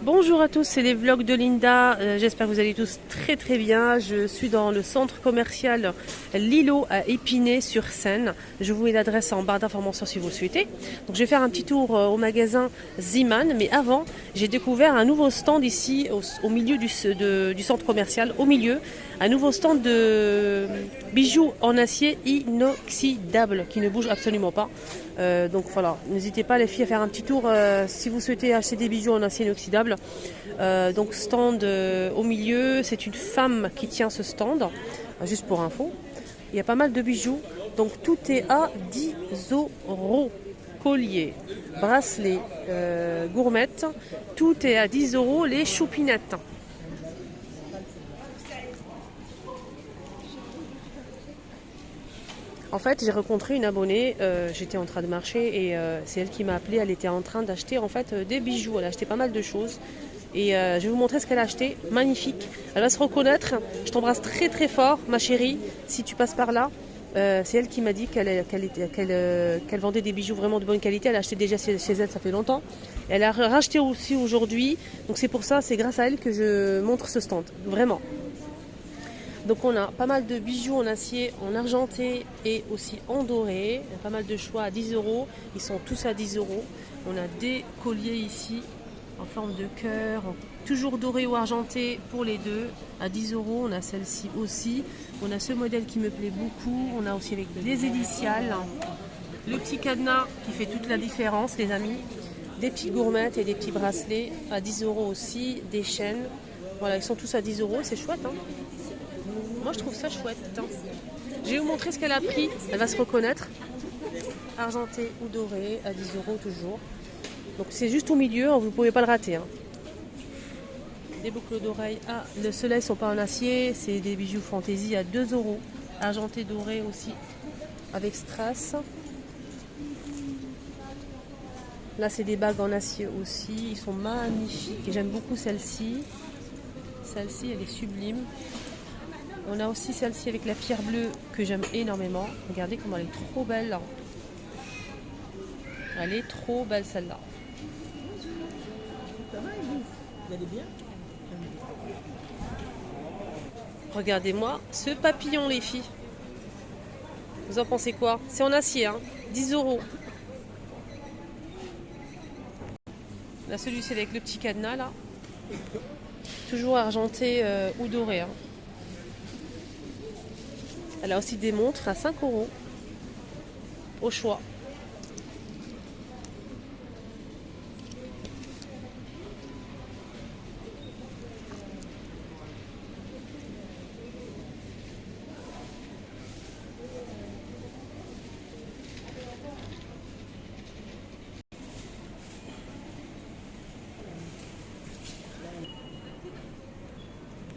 Bonjour à tous, c'est les vlogs de Linda. J'espère que vous allez tous très bien. Je suis dans le centre commercial Lilo à Épinay-sur-Seine. Je vous mets l'adresse en barre d'informations si vous le souhaitez. Donc je vais faire un petit tour au magasin Ziman. Mais avant, j'ai découvert un nouveau stand ici au milieu du centre commercial. Au milieu, un nouveau stand de bijoux en acier inoxydable qui ne bouge absolument pas. Donc voilà, n'hésitez pas les filles à faire un petit tour si vous souhaitez acheter des bijoux en acier inoxydable. Donc stand au milieu, c'est une femme qui tient ce stand, juste pour info. Il y a pas mal de bijoux, donc tout est à 10 euros. Collier, bracelet, gourmette, tout est à 10 euros les choupinettes. En fait, j'ai rencontré une abonnée, j'étais en train de marcher et c'est elle qui m'a appelé. Elle était en train d'acheter en fait des bijoux, elle a acheté pas mal de choses. Et je vais vous montrer ce qu'elle a acheté, magnifique. Elle va se reconnaître, je t'embrasse très fort ma chérie, si tu passes par là. C'est elle qui m'a dit qu'elle vendait des bijoux vraiment de bonne qualité. Elle a acheté déjà chez elle, ça fait longtemps. Elle a racheté aussi aujourd'hui, donc c'est pour ça, c'est grâce à elle que je montre ce stand, vraiment. Donc on a pas mal de bijoux en acier, en argenté et aussi en doré. Il y a pas mal de choix à 10 euros. Ils sont tous à 10 euros. On a des colliers ici en forme de cœur, toujours doré ou argenté pour les deux, à 10 euros. On a celle-ci aussi. On a ce modèle qui me plaît beaucoup. On a aussi avec des initiales. Le petit cadenas qui fait toute la différence, les amis. Des petits gourmettes et des petits bracelets à 10 euros aussi. Des chaînes. Voilà, ils sont tous à 10 euros. C'est chouette, hein. Moi je trouve ça chouette. Attends. Je vais vous montrer ce qu'elle a pris. Elle va se reconnaître. Argenté ou doré à 10 euros toujours. Donc c'est juste au milieu, vous ne pouvez pas le rater. Hein. Des boucles d'oreilles. Ah, ceux-là ils sont pas en acier. C'est des bijoux fantaisie à 2 euros. Argenté doré aussi avec strass. Là c'est des bagues en acier aussi. Ils sont magnifiques. Et j'aime beaucoup celle-ci. Celle-ci elle est sublime. On a aussi celle-ci avec la pierre bleue que j'aime énormément. Regardez comment elle est trop belle. Elle est trop belle celle-là. Vous allez bien? Regardez-moi ce papillon les filles. Vous en pensez quoi? C'est en acier, hein, 10 euros. Là celui-ci avec le petit cadenas là. Toujours argenté ou doré. Hein. Elle a aussi des montres à 5 euros au choix.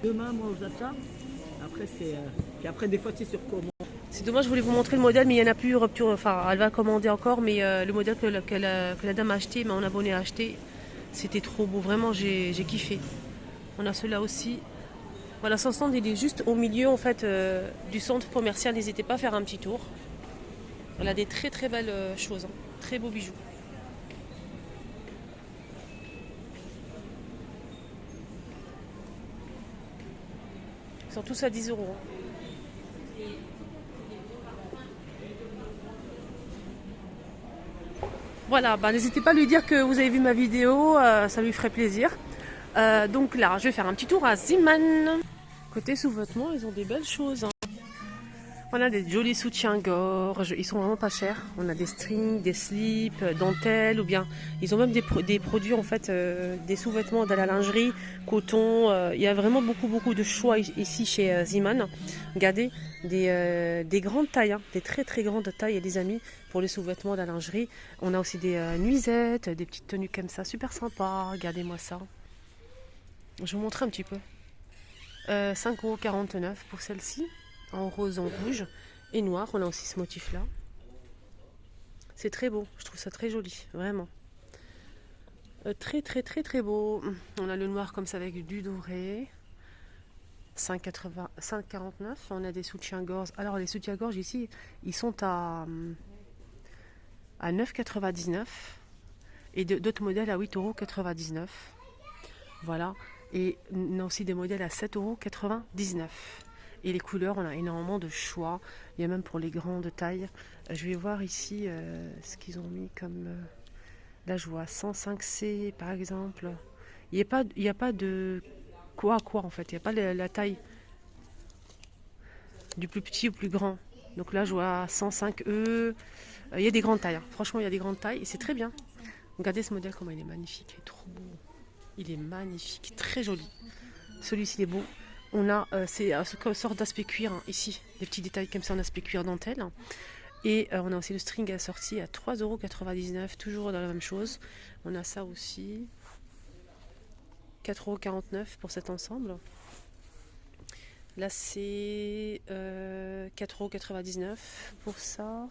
Demain, moi, aux achats. Après, c'est. Puis après, des fois, c'est sur commande. C'est dommage, je voulais vous montrer le modèle, mais il n'y en a plus rupture. Enfin, elle va commander encore, mais le modèle que la dame a acheté, mon abonné a acheté, c'était trop beau. Vraiment, j'ai kiffé. On a ceux-là aussi. Voilà, son stand, il est juste au milieu en fait du centre commercial. N'hésitez pas à faire un petit tour. Elle a des très belles choses, hein. Très beaux bijoux. Ils sont tous à 10 euros. Hein. Voilà, bah, n'hésitez pas à lui dire que vous avez vu ma vidéo, ça lui ferait plaisir. Donc là, je vais faire un petit tour à Ziman. Côté sous-vêtements, ils ont des belles choses. Hein. On a des jolis soutiens-gorge, ils sont vraiment pas chers. On a des strings, des slips, dentelles, ou bien ils ont même des produits en fait, des sous-vêtements de la lingerie, coton. Il y a vraiment beaucoup de choix ici chez Ziman. Regardez, des grandes tailles, hein, des très grandes tailles, les amis, pour les sous-vêtements de la lingerie. On a aussi des nuisettes, des petites tenues comme ça, super sympa. Regardez-moi ça. Je vais vous montrer un petit peu. 5,49 € pour celle-ci. En rose, en rouge et noir. On a aussi ce motif là. C'est très beau, je trouve ça très joli, vraiment. Très beau. On a le noir comme ça avec du doré. 5,80, 5,49. On a des soutiens-gorge. Alors les soutiens-gorge ici, ils sont à 9,99. Et d'autres modèles à 8,99 €. Voilà. Et on a aussi des modèles à 7,99 €. Et les couleurs, on a énormément de choix. Il y a même pour les grandes tailles. Je vais voir ici ce qu'ils ont mis comme... là, je vois 105C par exemple. Il n'y a pas de quoi à quoi en fait. Il n'y a pas la taille du plus petit au plus grand. Donc là, je vois 105E. Il y a des grandes tailles. Hein. Franchement, il y a des grandes tailles et c'est très bien. Regardez ce modèle, comment il est magnifique. Il est trop beau. Il est magnifique, très joli. Celui-ci, il est beau. On a une sorte d'aspect cuir hein, ici. Des petits détails comme ça en aspect cuir dentelle. Et on a aussi le string assorti à 3,99 €. Toujours dans la même chose. On a ça aussi. 4,49 € pour cet ensemble. Là, c'est 4,99 € pour ça.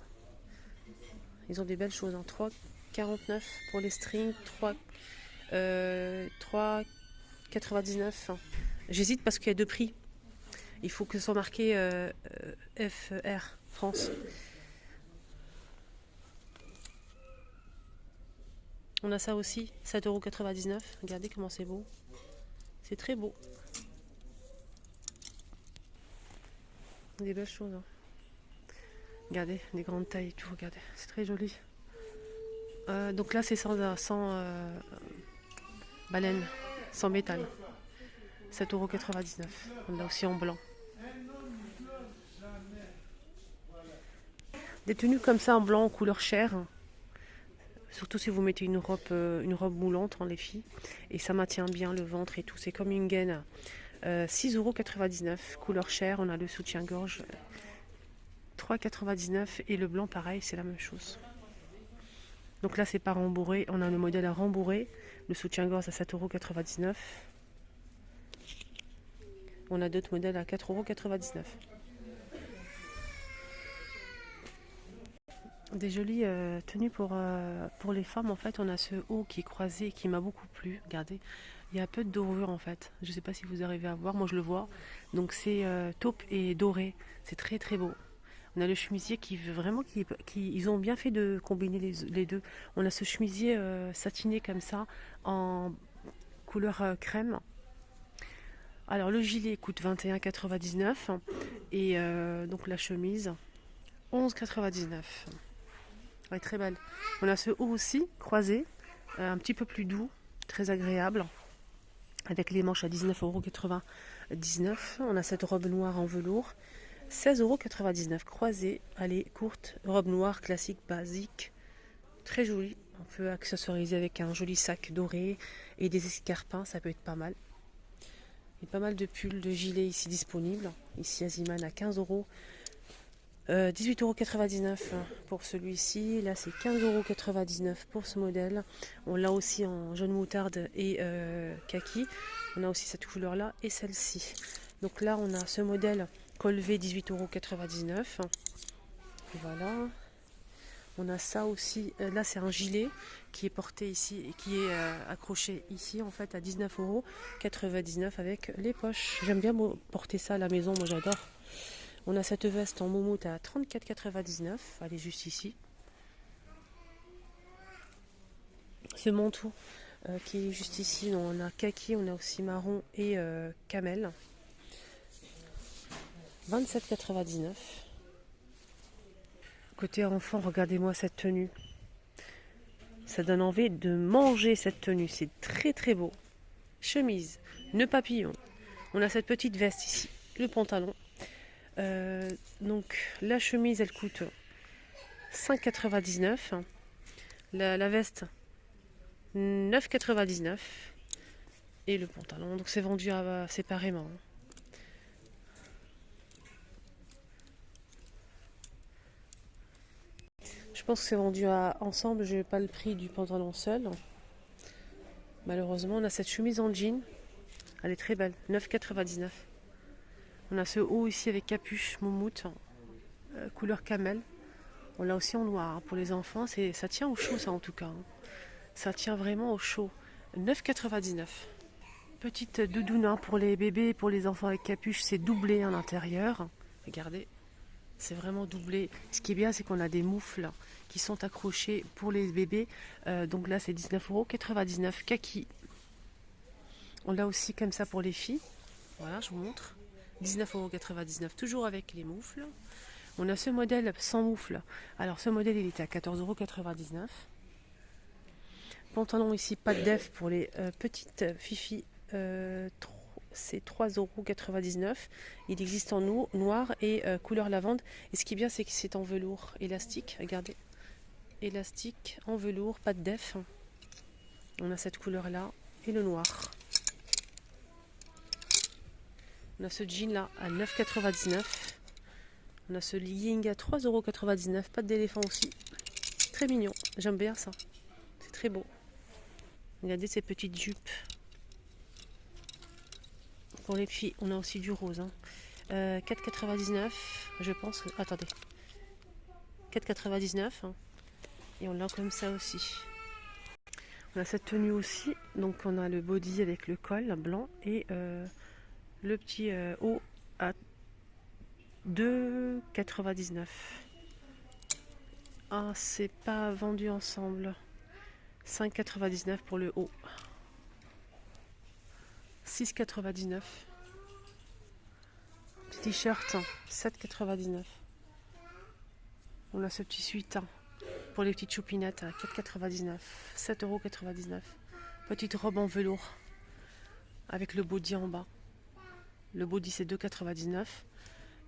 Ils ont des belles choses. Hein. 3,49 € pour les strings. 3,99 €. J'hésite parce qu'il y a deux prix. Il faut que ce soit marqué FR, France. On a ça aussi, 7,99 €. Regardez comment c'est beau. C'est très beau. Des belles choses. Hein. Regardez, des grandes tailles et tout. Regardez, c'est très joli. Donc là, c'est sans baleine, sans métal. 7,99 €. On l'a aussi en blanc. Des tenues comme ça en blanc, en couleur chair. Surtout si vous mettez une robe moulante, hein, les filles. Et ça maintient bien le ventre et tout. C'est comme une gaine. 6,99 €. Couleur chair. On a le soutien-gorge. 3,99 € et le blanc pareil, c'est la même chose. Donc là, c'est pas rembourré. On a le modèle à rembourrer. Le soutien-gorge à 7,99 €. On a d'autres modèles à 4,99 €. Des jolies tenues pour les femmes. En fait, on a ce haut qui est croisé et qui m'a beaucoup plu. Regardez, il y a un peu de dorure en fait. Je ne sais pas si vous arrivez à voir. Moi, je le vois. Donc, c'est taupe et doré. C'est très très beau. On a le chemisier qui vraiment, ils ont bien fait de combiner les deux. On a ce chemisier satiné comme ça en couleur crème. Alors le gilet coûte 21,99 € et donc la chemise 11,99 €. Ouais, très belle. On a ce haut aussi croisé, un petit peu plus doux, très agréable, avec les manches à 19,99 €. On a cette robe noire en velours, 16,99 € croisée, allez, courte, robe noire classique, basique, très jolie. On peut accessoiriser avec un joli sac doré et des escarpins, ça peut être pas mal. Il y a pas mal de pulls, de gilets ici disponibles. Ici à Ziman à 15 €. 18,99 € pour celui-ci. Là, c'est 15,99 € pour ce modèle. On l'a aussi en jaune moutarde et kaki. On a aussi cette couleur-là et celle-ci. Donc là, on a ce modèle col V 18,99 €. Voilà. On a ça aussi. Là, c'est un gilet qui est porté ici et qui est accroché ici en fait à 19,99 € avec les poches. J'aime bien porter ça à la maison. Moi, j'adore. On a cette veste en moumoute à 34,99 €. Elle est juste ici. Ce manteau qui est juste ici. On a kaki, on a aussi marron et camel. 27,99 €. Côté enfant, regardez-moi cette tenue. Ça donne envie de manger cette tenue. C'est très très beau. Chemise, nœud papillon. On a cette petite veste ici. Le pantalon. Donc la chemise elle coûte 5,99 €. La veste 9,99 € et le pantalon. Donc c'est vendu séparément. Je pense que c'est vendu ensemble. Je n'ai pas le prix du pantalon seul. Malheureusement, on a cette chemise en jean. Elle est très belle. 9,99 €. On a ce haut ici avec capuche moumoute, couleur camel. On l'a aussi en noir hein, pour les enfants. Ça tient au chaud ça en tout cas. Hein. Ça tient vraiment au chaud. 9,99 €. Petite doudoune hein, pour les bébés, pour les enfants avec capuche. C'est doublé à l'intérieur. Regardez. C'est vraiment doublé. Ce qui est bien, c'est qu'on a des moufles qui sont accrochés pour les bébés. Donc là, c'est 19,99 € kaki. On l'a aussi comme ça pour les filles. Voilà, je vous montre. 19,99 €, toujours avec les moufles. On a ce modèle sans moufle. Alors ce modèle, il était à 14,99 €. Pantalon ici, pas de def pour les petites fifis. C'est 3,99 €. Il existe en noir et couleur lavande. Et ce qui est bien, c'est que c'est en velours élastique. Regardez. Élastique en velours, pas de def. On a cette couleur là et le noir. On a ce jean là à 9,99 €. On a ce legging à 3,99 €. Pas d'éléphant aussi. Très mignon. J'aime bien ça. C'est très beau. Regardez ces petites jupes. Pour les filles, on a aussi du rose. 4,99 €, je pense. Attendez. 4,99 €. Et on l'a comme ça aussi. On a cette tenue aussi. Donc on a le body avec le col blanc et le petit haut à 2,99 €. Ah, c'est pas vendu ensemble. 5,99 € pour le haut. 6,99 €. Petit t-shirt, 7,99 €. On a ce petit suitin pour les petites choupinettes à 4,99 €. 7,99 €. Petite robe en velours avec le body en bas. Le body c'est 2,99 €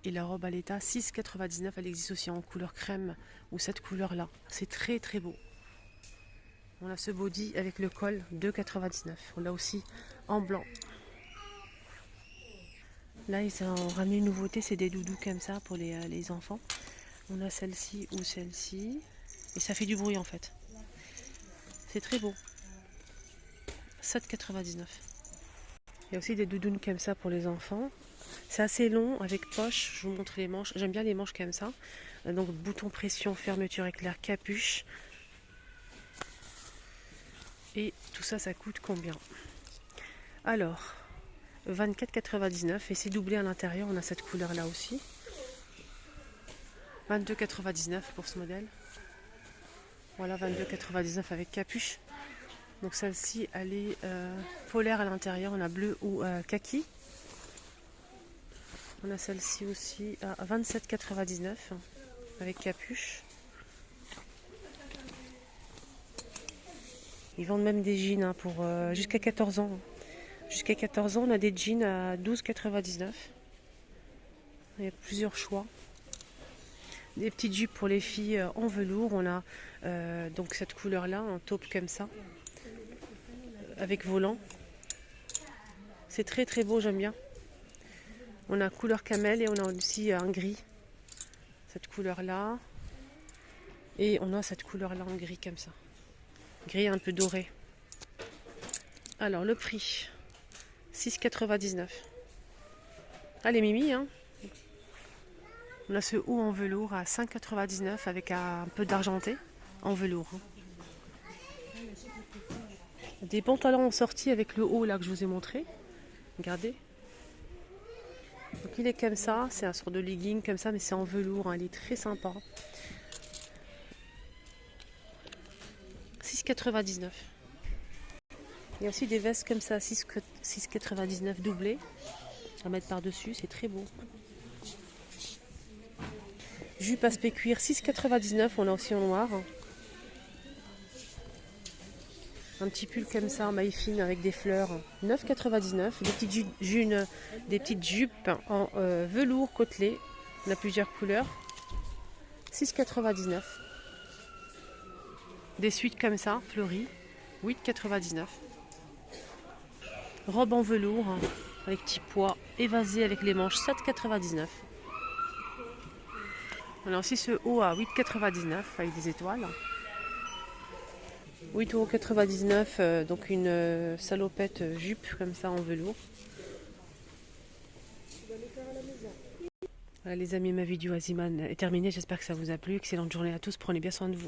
et la robe à l'état 6,99 €. Elle existe aussi en couleur crème ou cette couleur là. C'est très très beau. On a ce body avec le col 2,99 €. On l'a aussi en blanc. Là ils ont ramené une nouveauté, c'est des doudous comme ça pour les enfants. On a celle-ci ou celle-ci. Et ça fait du bruit en fait. C'est très beau. 7,99 €. Il y a aussi des doudounes comme ça pour les enfants. C'est assez long avec poche. Je vous montre les manches. J'aime bien les manches comme ça. Donc bouton pression, fermeture éclair, capuche. Et tout ça, ça coûte combien? Alors, 24,99 € et c'est doublé à l'intérieur. On a cette couleur là aussi. 22,99 € pour ce modèle. Voilà, 22,99 € avec capuche. Donc celle-ci, elle est polaire à l'intérieur. On a bleu ou kaki. On a celle-ci aussi à 27,99 € avec capuche. Ils vendent même des jeans pour jusqu'à 14 ans. Jusqu'à 14 ans, on a des jeans à 12,99 €. Il y a plusieurs choix. Des petites jupes pour les filles en velours. On a donc cette couleur-là, un taupe comme ça, avec volant. C'est très très beau, j'aime bien. On a couleur camel et on a aussi un gris. Cette couleur-là. Et on a cette couleur-là en gris comme ça. Gris un peu doré. Alors le prix, 6,99 €. Ah les mimi, hein. On a ce haut en velours à 5,99 € avec un peu d'argenté en velours. Des pantalons en sortie avec le haut là que je vous ai montré. Regardez. Donc il est comme ça, c'est un sort de legging comme ça, mais c'est en velours, il est très sympa. 6,99 €. Il y a aussi des vestes comme ça, 6,99 € doublées. À mettre par-dessus, c'est très beau. Jupe aspect cuir, 6,99 €. On a aussi en noir. Un petit pull comme ça en maille fine avec des fleurs, 9,99 €. Des petites jupes en velours côtelé. On a plusieurs couleurs. 6,99 €. Des suites comme ça, fleuries, 8,99 €. Robe en velours, avec petits pois, évasé avec les manches, 7,99 €. On a aussi ce haut à 8,99 € avec des étoiles. 8,99 €, donc une salopette jupe comme ça en velours. Voilà les amis, ma vidéo Aziman est terminée. J'espère que ça vous a plu. Excellente journée à tous. Prenez bien soin de vous.